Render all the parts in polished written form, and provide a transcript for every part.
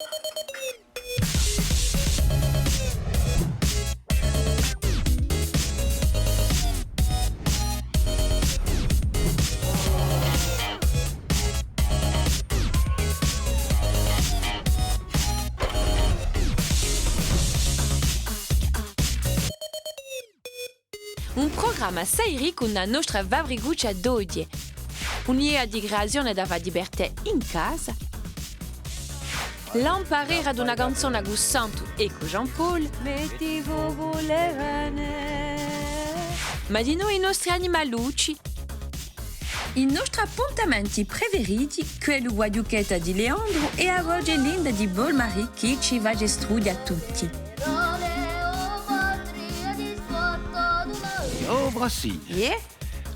Un programma assai ricco nella nostra Vavriguccia d'oggi. Un'idea di creazione dava libertà in casa. L'imparare ad una canzone gustante e con Jean-Paul. Metti ma di noi i nostri animalucci. I nostri appuntamenti preferiti, quello guagliucchetta di Leandro e a Rogelinda di Bolmari che ci va a studiare a tutti. Oh, Brassi, Yeah?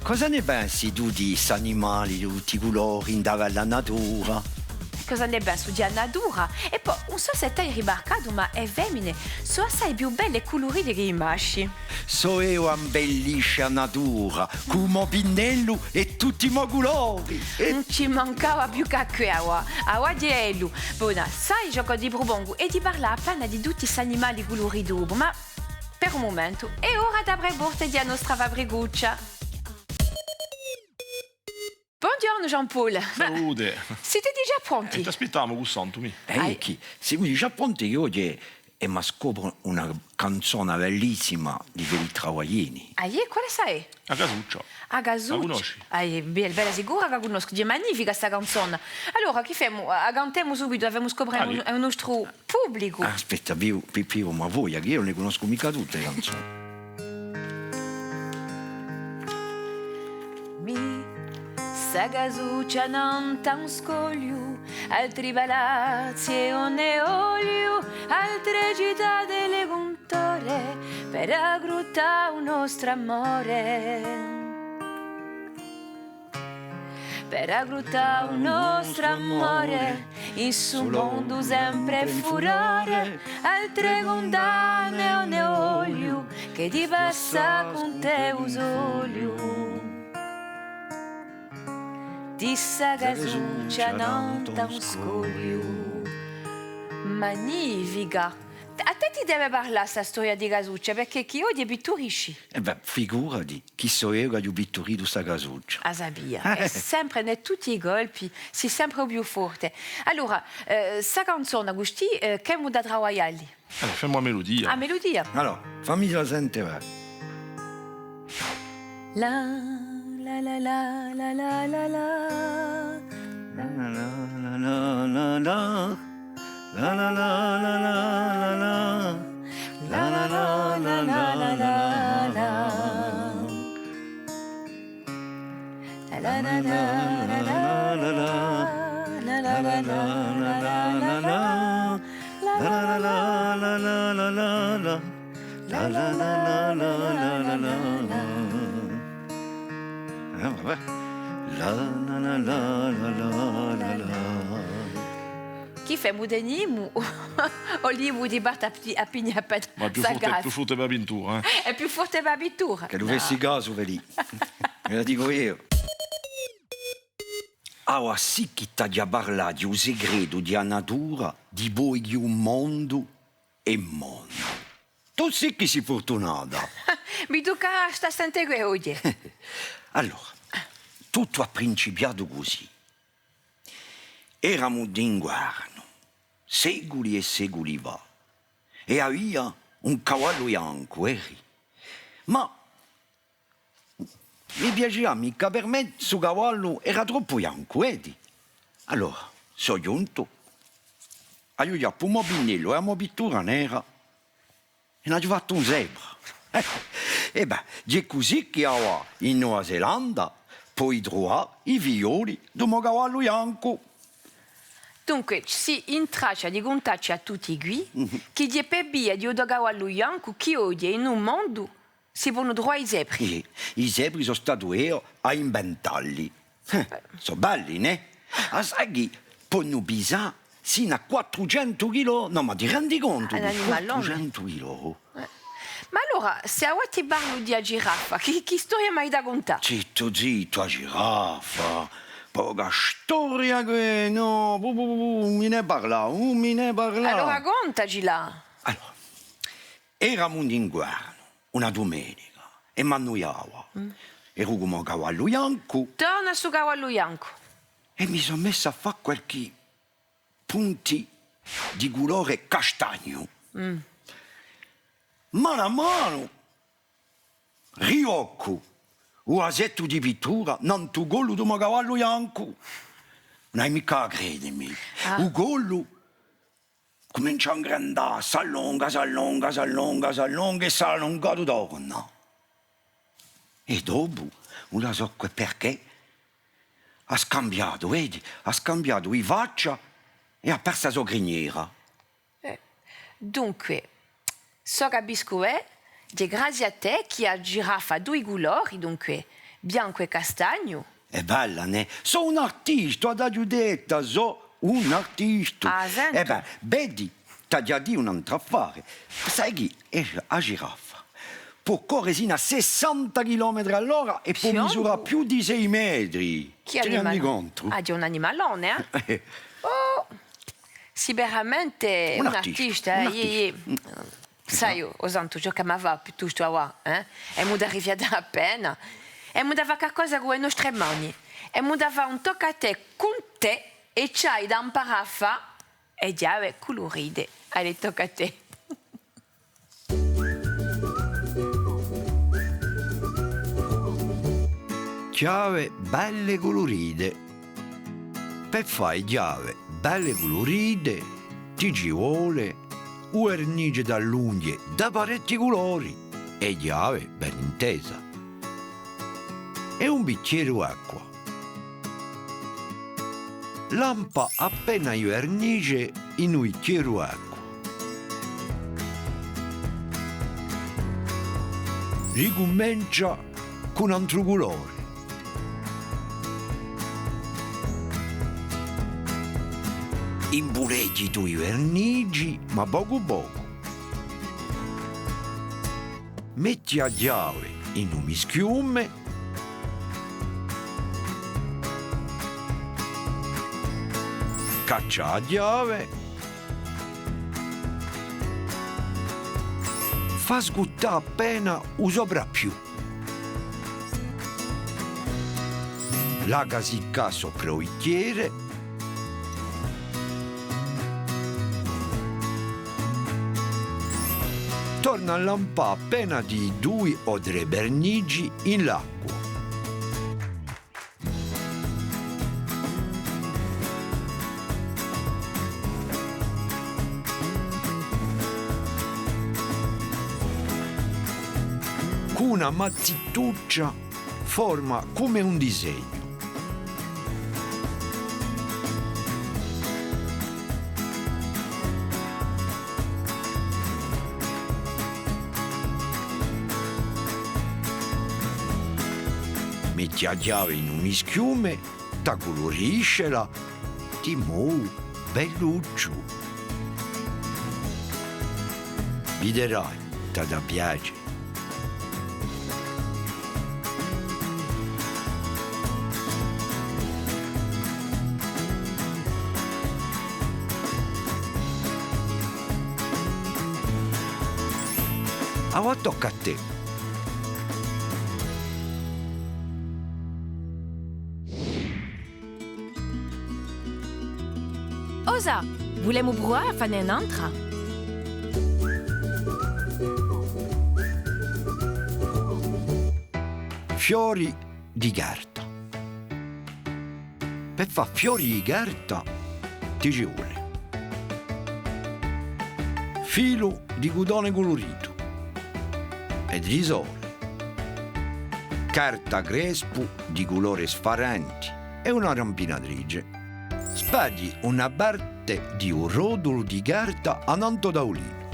cosa ne pensi tu di questi animali tutti i colori in dalla natura? Cosa ne penso di natura? E poi, non so se hai rimarcato, ma le femmine sono assai più belle e colorite che i maschi. So io abbellisce la natura, come pinnello e tutti i colori. Non ci mancava più che acqua, a di ello. Buona, sai, gioco di propongo e di parlare appena di tutti questi animali coloriti dopo, ma per un momento è ora di aprire porte di nostra Vavriguccia. Buongiorno Jean-Paul. Salute. Siete già pronti? Ti aspettiamo con Santo, mi. Chi? Se mi già pronti che oggi e mi scopro una canzone bellissima di quelli travaglieni. Ah, quale sai? A casuccia. A Gasucci. La conosci? Bella sicura che conosco, è magnifica questa canzone. Allora, che facciamo? Cantiamo subito, dobbiamo scoprire il nostro pubblico. Aspetta, Pippo, ma voi, che io non ne conosco mica tutte le canzoni. Sa Gasuccia non t'ha un scoglio, altri palazzi e un olio, altre città delle contore, per aggrutare un nostro amore. Per aggrutare un nostro amore, in suo mondo sempre furore, altre condanne un olio, che ti passa con te usolio. Di sa Gasuccia non t'ha un scoglio. Magnifica! A te ti deve parlare questa storia di Gasuccia, perché chi oggi è pittorisci. Figurati, chi so io che ho pittorito sta Gasuccia. A Sabia, è sempre ne tutti i colpi, si sempre più forte. Allora, sta canzone, Agustì, che mu da travagliare? Allora, facciamo la melodia. A melodia. Allora, fammi la sentire. La la la la la la la la. La la la la la. La la la la la la. La la la la la la la. La la la la la la la la. La la la la la la la. La la la la la la la. La la la la la la la. Vabbè. La la la la la la la. Chi fa mudenimu o lì di parte a pigna per Ma più forte per la pintura, eh? È più forte per la pittura. Che dovessi caso, vedi. Me la dico io. Allora, sì che ti ha parlato di un segreto di una natura, di voi di un mondo e mondo. Tu sì che sei fortunata. Mi tocca sta sentire oggi. Allora, tutto ha principiato così. Eravamo d'inverno, secoli e secoli fa, e aveva un cavallo bianco, ma mi piaceva mica per me, questo cavallo era troppo bianco, vedi? Allora, sono giunto, aiutato un pinnello e una pittura nera, e ne ho fatto un zebra. E beh, è così che ho in Nuova Zelanda poi trovato i fiori del mio cavallo bianco. Dunque, si intraccia di contatti a tutti qui che di per via di un cavallo bianco che oggi in un mondo si vanno trovare i zebri. I zebri sono stato io a inventarli. Sono belli, ne? A sai che possono pesare sino a 400 kg? No, ma ti rendi conto? 400 kg? Ma allora, se ora ti parlo di a giraffa, che storia mi hai da contare? Zitto, zitto, a giraffa. poca storia che no, mi ne parla, mi ne parla. Allora raccontaci là. Allora, eravamo in guardia una domenica e m'annoiavo. Ero come un cavallo bianco Torna su cavallo bianco. e mi sono messo a fare qualche punti di colore castagno. Mano a mano, riocco, un vasetto di pittura, non tu collo di un cavallo bianco. Non hai mica a credermi. Un collo comincia a ingrandare, s'allunga e s'ha allungato torna. E dopo, non so perché, ha scambiato, vedi? Ha scambiato i faccia e ha perso la sua criniera. Dunque, so capisco è grazie a te che a giraffa due colori, dunque, bianco e castagno. È bella, ne? Sono un artista, ad aiutetta, so un artista. Ah, sento. vedi, ti ha già detto un'altra affare. Sai chi? A giraffa può correre sino a 60 km all'ora e può Fianco. misurare più di 6 metri. Che Ti rendi animale? conto? Ah, di un animalone, eh? Oh, sicuramente Un un artista, artista. un artista. Sai, ho sento già che mi va piuttosto a qua, eh? E mi da arrivare appena. E mi da fare qualcosa con le nostre mani. E mi da fare un tocco a te con te e c'hai da imparare a fare e già colorite. Allez, tocca a te. Chiave belle colorite. Per fare chiave belle colorite ti ci vuole un vernice dall'unghie da parecchi colori e chiave ben intesa e un bicchiere d'acqua. Lampa appena il vernice in un bicchiere d'acqua. Ricomincia con un altro colore. Impureggi tu i vernici, ma poco poco. Metti a chiave in un mischiume. Caccia la chiave. Fa sguttare appena un soprappiù. La casicca sopra il bicchiere. Torna a lampare appena di 2 o 3 vernici in l'acqua. Con una mazzittuccia forma come un disegno. Metti la chiave in un mischiume, ta coloriscela, ti muovi belluccio. Vedrai, ti da piace. Ora tocca a te. Osa, voulez-vous provare a fare un'altra? Fiori di carta. Per fare fiori di carta ti ci vuole filo di cotone colorito ed risole, carta crespo di colore sfarenti e una rampinatrice. Spaghi una parte di un rotolo di carta a un tavolino.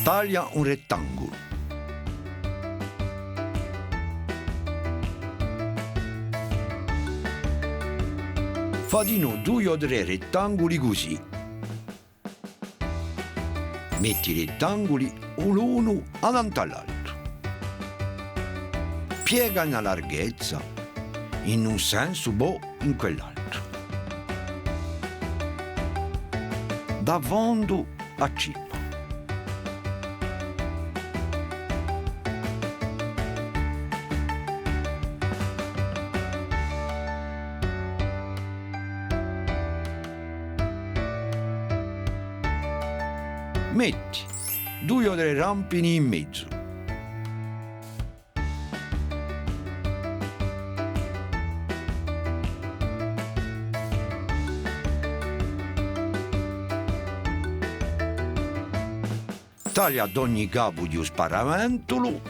Taglia un rettangolo. Fa di noi 2 o 3 rettangoli così. Metti i rettangoli l'uno davanti all'altro. piega in larghezza, in un senso in quell'altro. Da fondo a cippa. Metti 2 o 3 rampini in mezzo. Taglia ad ogni capo di un sparaventolo.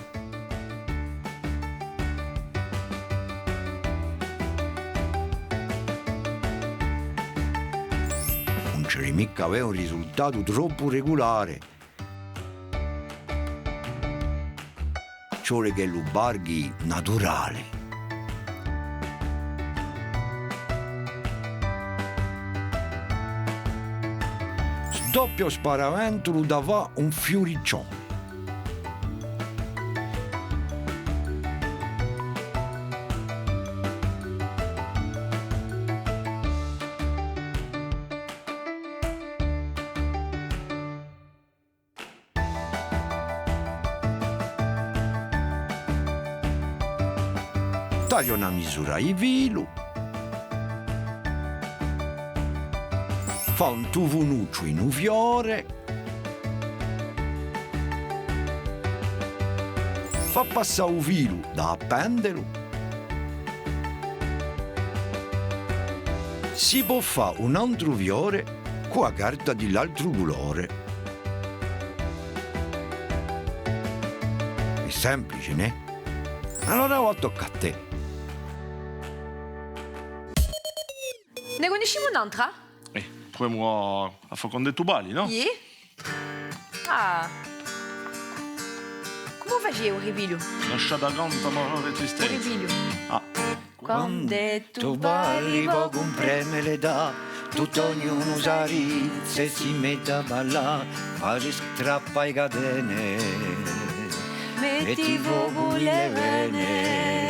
Non c'è mica avere un risultato troppo regolare. Ci vuole che lo barghi naturale. Doppio sparaventolo da fa un fioriccione. Taglio una misura di filo. Fa un tuvunuccio in un fiore, fa passare un filo da appendere, si può fare un altro fiore con la carta dell'altro colore. È semplice, né? Allora ora tocca a te. Ne conosciamo un'altra? Proviamo a fare con dei tubali, no? Sì. Ah. Come facevo, Ripiglio? Lasciata canta, ma tristezza. Ripiglio. Ah. Quando tu balli poco un preme le dà, tutto ognuno sa rizze si mette a ballare, fai strappa i catene, metti fuoco le vene.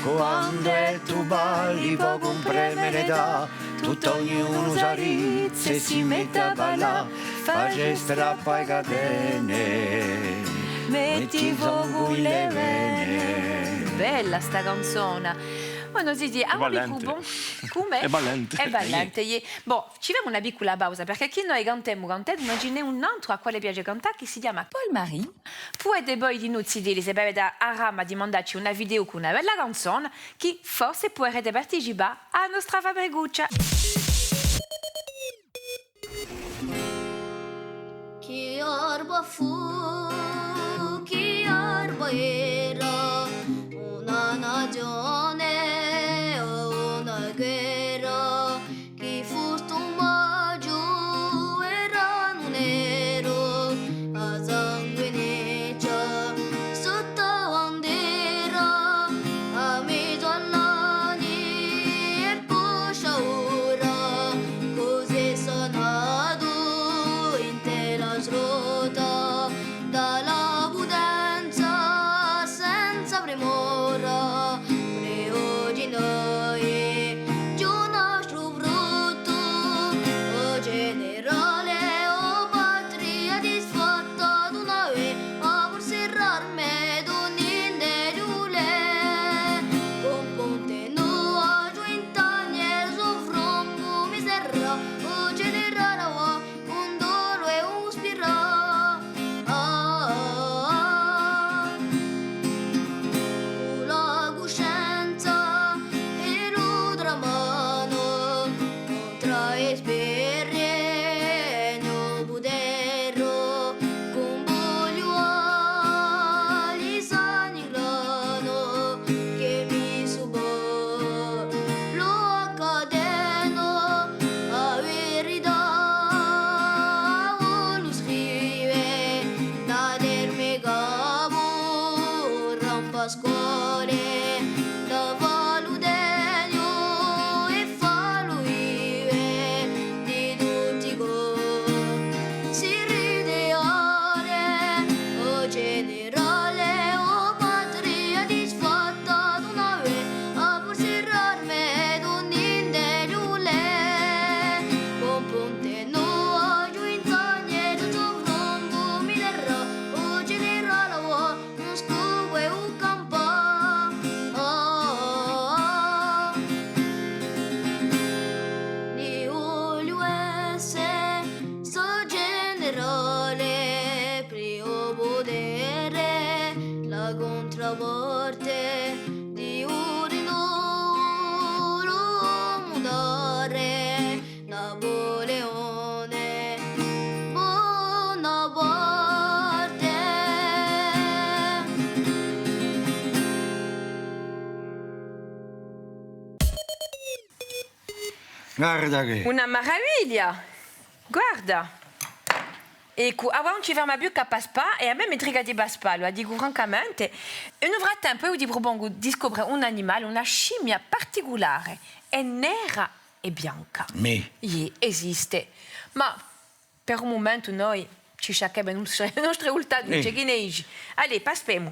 Quando tu balli poco un preme le dà, tutto ognuno sa rizze si mette a ballare, fai strappa i catene, metti fuoco le vene. Bella sta canzone. Bueno, Zizi, a ballante. Come? È ballante. È ballante. Boh, ci vediamo una piccola pausa perché chi noi cantiamo, immagine un altro a quale piace cantare che si chiama Paul Marie. Puoi poi di noi dire se avete a Rama di mandarci una video con una bella canzone che forse potrete partecipare alla nostra fabbriguccia. Chi arba fu, chi arba era, una nagione o una guerra, chi fu stommaggio era un nero, a sanguineggia, sotto bandera, a mezzo all'anni e poscia ora, così sonato intera srota, dalla pudenza senza premura, preoginoie, giù nostro frutto, o generale, o patria disfatta, d'una ve, a por serrarme d'un'inde giule, con ponte nua, giù in taglier, soffrongo, miserra, o generale, un dolo e un spirà. La coscienza e l'udra mano contra esperienza no budero con voglio agli sani grano che mi subo lo accadeno ave la morte di un dare Napoleone Bonaparte. Guarda che... Una meraviglia! Guarda! Ecco, ora non ci ferma più che a Paspa e a me mi triga di Paspa, lo dico francamente. E nel frattempo io ti propongo di scoprire un animale, una scimmia particolare, è nera e bianca. Me? Sì, esiste. Ma per un momento noi ci cerchiamo i nostri risultati, c'è chi ne dice. Allez, passiamo.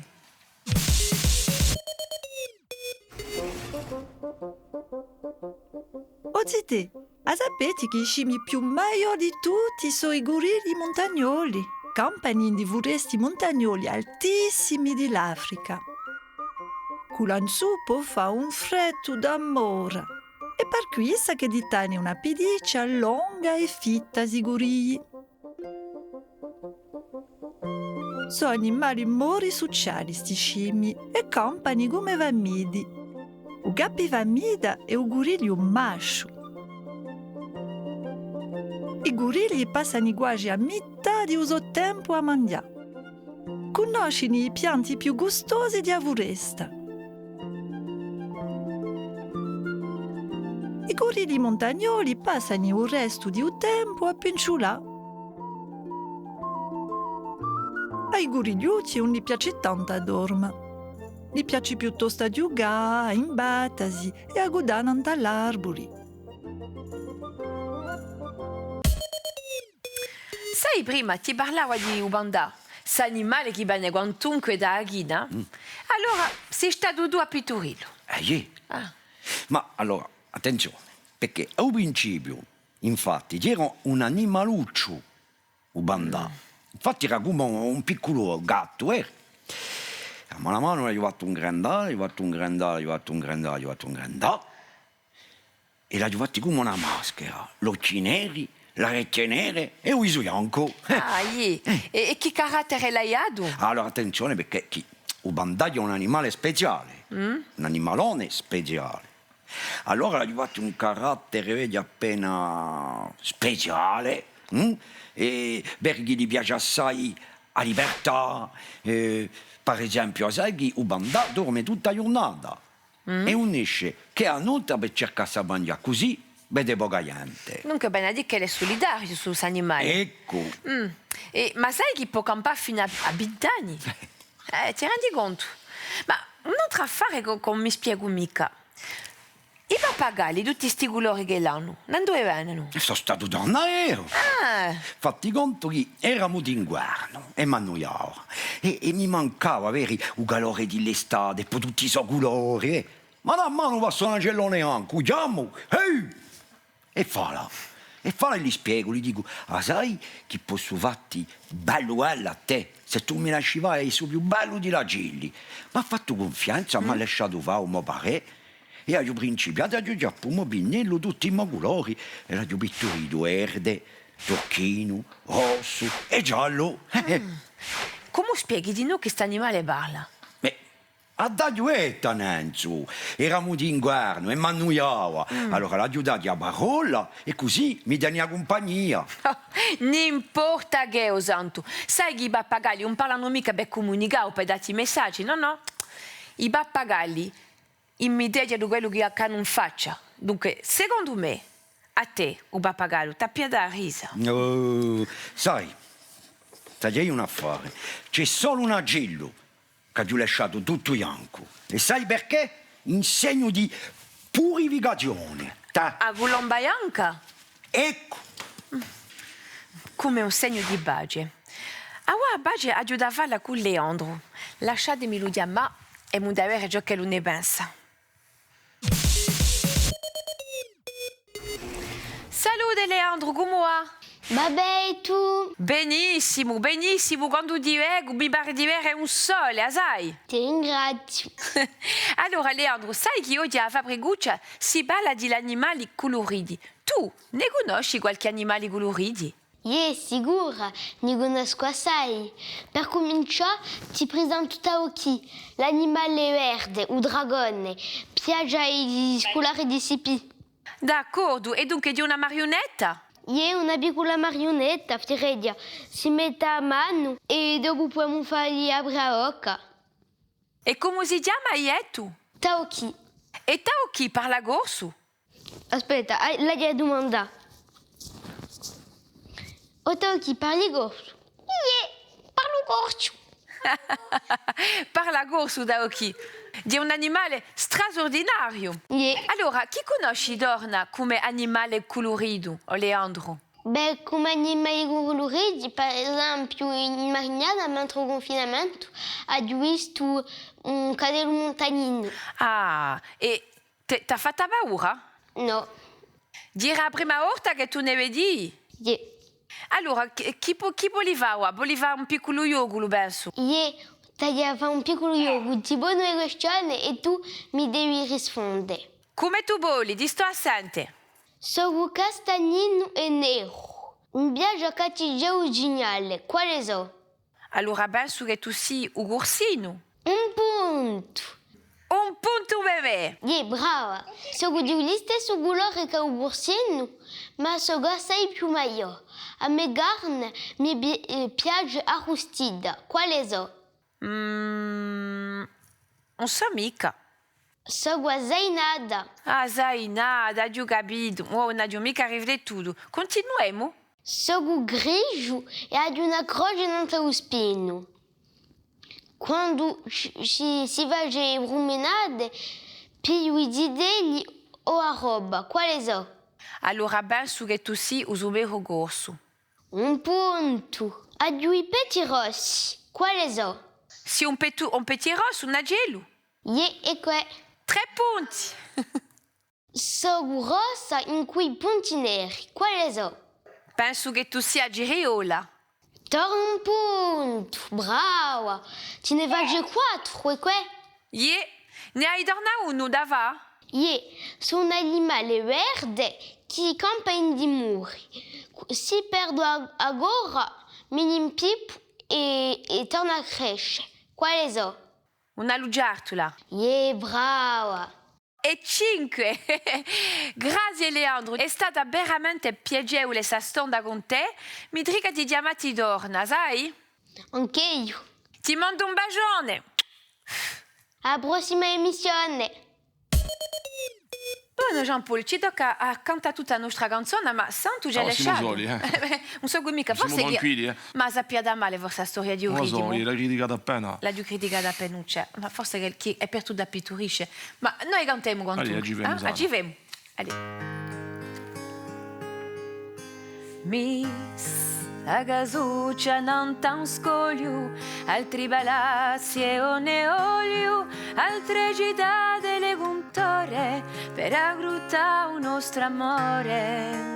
Ozite, a sapete che i scimi più maiori di tutti sono i gorilli montagnoli, campani di foresti montagnoli altissimi dell'Africa. Culanzupo fa un freddo d'amore e per questo che di tane una pediccia lunga e fitta di gorilli. Sono animali mori sociali sti scimi e campani come vammidi. O gappi vammida e o goriglio macho. I gorilli passano quasi a metà di uso tempo a mangiare. Conoscono i pianti più gustosi di foresta. I gorilli montagnoli passano il resto di tempo a pinciolare. Ai gorigliucci non gli piace tanto a dormire. Gli piace piuttosto a giocare, in battasi e a godere dall'arbori. Sai, prima ti parlavo di Ubanda, s'animale che viene quantunque da Aghina. Allora, sei stato tu a pitturirlo. Sì. Ah. Ma allora, attenzione, perché al principio, infatti, c'era un animaluccio, un bandà. Infatti era come un piccolo gatto, A mano a mano gli ho fatto un grandale, gli ho fatto un grandale, gli ho fatto un grandale, gli ho fatto un grandale. E l'ho fatto come una maschera, l'occhi neri, le orecchie nere e un viso bianco. Ah, sì. E che carattere l'hai dato? Allora, attenzione, perché il bandà è un animale speciale, un animalone speciale. Allora gli ho fatto un carattere, vedi, appena speciale, e perché gli piace assai la libertà. Per esempio, sai che il bandà dorme tutta la giornata e unisce che a notte per cercare di mangiare, così vede poca gente. Dunque, bene a dire che è solidario su questi animali. Ecco. Ma sai che può campare fino a 20 anni? Ti rendi conto? Ma un altro affare che non mi spiego mica. I pappagalli, tutti questi colori che l'hanno, da dove vengono? Sono stato da un aereo. Ah, Fatti conto che eravamo d'inverno e mi annoiavo. E mi mancava, veri, un calore dell'estate, poi tutti i suoi colori. Ma da mano passa un angellone anche, chiamo, e fala. E fala e gli spiego, gli dico, sai che posso farti bello a te? Se tu mi lasci fare, sono più bello di la Gilli. Mi ha fatto confianza, mi ha lasciato fare un pare. E ho principiato a giocare un pinnello tutti i colori. E ho pitturito verde, tocchino, rosso e giallo. come spieghi di noi che questo animale parla? Beh, a dagliuetta, Nenzo. Eravamo d'inverno e mi annoiava. Allora l'ho aiutato a parola e così mi tenia compagnia. Non importa che, o santo. Sai che i pappagalli non parlano mica per comunicare o per darti messaggi, no? I pappagalli immediatamente quello che non faccia. Dunque, secondo me, a te, un pappagallo, ti piace la risa. Sai un affare. C'è solo un agello che ha lasciato tutto bianco. E sai perché? In segno di purificazione. A colomba bianca? Ecco. Come un segno di pace. Allora, pace aiuta a farla con Leandro. Lasciatemi lo dire a me e mi deve avere ciò che lui ne pensa. Salute Leandro, come va? Vabbè, e tu? Benissimo, benissimo. Quando ti vedo mi pare di avere un sole, sai? Ti ringrazio. Allora Leandro, sai che oggi a Fabriguccia si parla di animali coloriti. Tu ne conosci qualche animale coloriti? Sicura, ne conosco assai. Per cominciare ti presento Taoki, l'animale verde, o dragone, piace ai scolari di CP. D'accordo, e dunque di una marionetta? Una piccola marionetta, Firedia, si mette a mano e dopo possiamo fargli aprire la bocca. E come si chiama Ietu? Taoki. E Taoki parla corso? Aspetta, la gli domanda. O Taoki, parli corso? Parlo corso. Parla corso Taoki. Di un animale straordinario. Allora, chi conosci Dorna come animale colorido, Leandro? Beh, come animali coloriti, per esempio in Marignana, mentre il confinamento, ho visto un cadello montagnino. Ah, e t'ha fatta paura? No. Dire la prima volta che tu ne vedi? Allora, chi voleva? Voleva un piccolo yogurt, penso. Tagliava un piccolo yogurt, ti pone una questione e tu mi devi rispondere. Come tu voli? Di sto assente. Sono castagnino e nero. Un viaggio cattigiano geniale. Quale so? Allora penso che tu sia un gorsino. Un punto. Un punto bebè. Brava. Sono di gli stessi colori che un gorsino, ma sono assai più meglio. A me carne mi piace arrostita. Quale so? Non so mica. Sono zainada. Ah, Zainada, ho capito. Oh, non ho mica riflettuto. Continuiamo? Sono grigio e ho una croce dentro lo spino. Quando si va a ruminare, piglio i dideli o a roba. Quale so? Allora penso che tu sia un supero corso. Un punto. Ho i peti rossi. Quale so? Sì, un petit rosso, un agello. E qua. 3 punti. Sono rossa in quei punti neri. Quale so? Penso che tu sia giriola. Torna un punto. Brava. Ce ne faccio 4. E qua? Ne hai dorna uno, dava? Sono un animale verde che campa in di muri. Si perdo agora, mi impippo e torna a crescere. Quale so? Una lucertola. Brava. E 5. Grazie Leandro, è stata veramente piacevole questa storia con te. Mi dica di chiamarti Dorna, sai? Anche io. Ti mando un bacione. Alla prossima emissione. Buono Jean-Paul, ci tocca a cantare tutta la nostra canzone, ma santo già siamo lasciato. soli, Non so mica, Siamo forse tranquilli, Ma sappia da male questa storia di Non lo Euridimo. so, l'hai criticata appena. La criticata appena non c'è, ma forse che chi è per tu da pitturisce. Ma noi cantiamo con tu. Agivemo, Sara. Agivemo. Miss a casuccia non tan scoglio, altri palazzi e olio, altre città delle contore per aggrutare un nostro amore.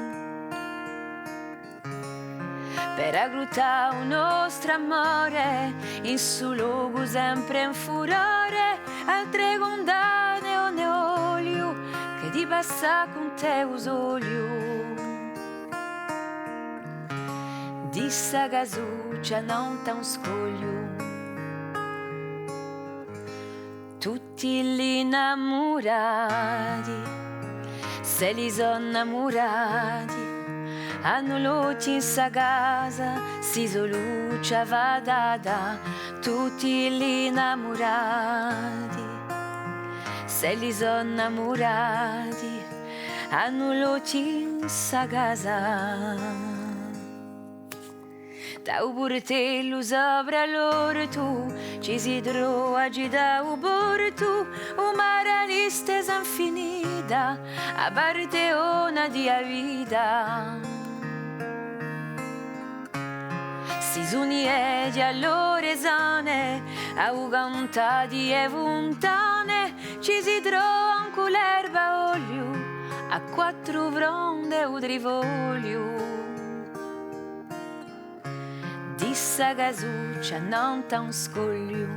Per aggrutare un nostro amore, in suo luogo sempre in furore, altre condanne o ne olio, che ti passa con te usolio. Dissa casuccia non t'ha un scoglio, tutti gli innamorati, se li sono innamorati, hanno luce in sa casa, si soluccia va data, tutti gli innamorati, se li sono innamorati, hanno luce in sa casa. Da un portello sopra loro tu, ci si trova da un porto, una lista san finita, a parte una di vita. Si suniedi all'oresane, a un cantati e vuntane, ci si trova anche l'erba olio, a 4 fronde un trifoglio. Dissa casuccia non t'ha un scoglio,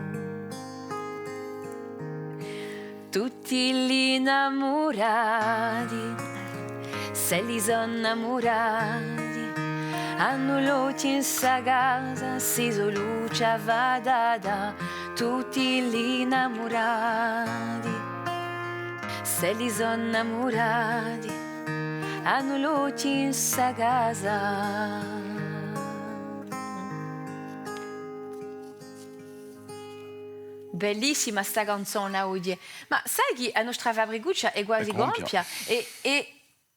tutti gli innamorati, se li sono innamorati, hanno luci in sa casa, si luce va da, tutti lì innamorati, se li sono innamorati, hanno luci in sa casa. Bellissima sta canzone oggi, ma sai che la nostra Fabriguccia è quasi gonfia e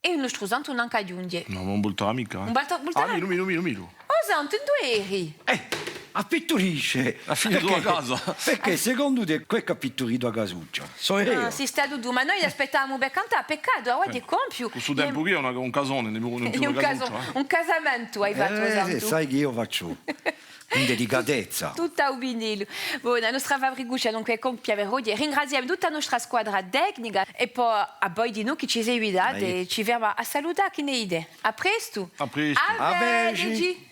il nostro santo non cagliunge. No, ma un volto amica. Un volto Milu. Oh santo, dove eri? A pitturisce. A fine tua casa. Perché secondo te quel che ha pitturito a casuccia? So io. Si sta tu, ma noi aspettavamo per cantare, peccato, ora ti compiu. Questo tempo qui è un casone, ne vuole Un casamento hai fatto, santo. Sai che io faccio con delicatezza. Tutta un vinile. Buona, la nostra Fabriguccia dunque compie per oggi. Ringraziamo tutta la nostra squadra tecnica e poi a voi di noi che ci seguite e ci verrà a salutare, che ne idee. A presto. A presto. A venerdì.